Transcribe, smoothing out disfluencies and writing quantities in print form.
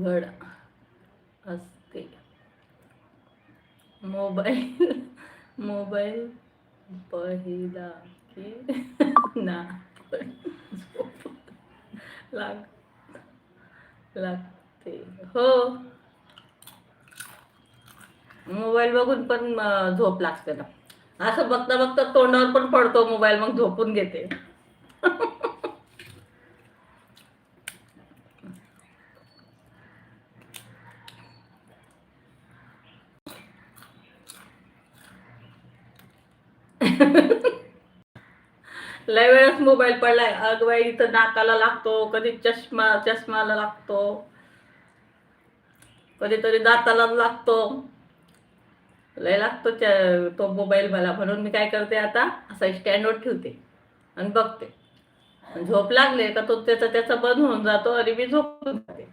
उघड असते. Mobile mobile पहिला की ना पण झोप लाग लागते. हो, मोबाईल बघून पण झोप लागते ना. असं बघता बघता तोंडावर पण पडतो मोबाईल, मग झोपून घेते. लय वेळच मोबाईल पडलाय. अगवाई इथं नाकाला लागतो, कधी चष्माला लागतो, कधीतरी दाताला लागतो. लय लागतो तो मोबाईल मला. म्हणून मी काय करते आता, असा स्टँडवर ठेवते आणि बघते. झोप लागले का तो त्याचा त्याचा बंद होऊन जातो आणि मी झोपून जाते.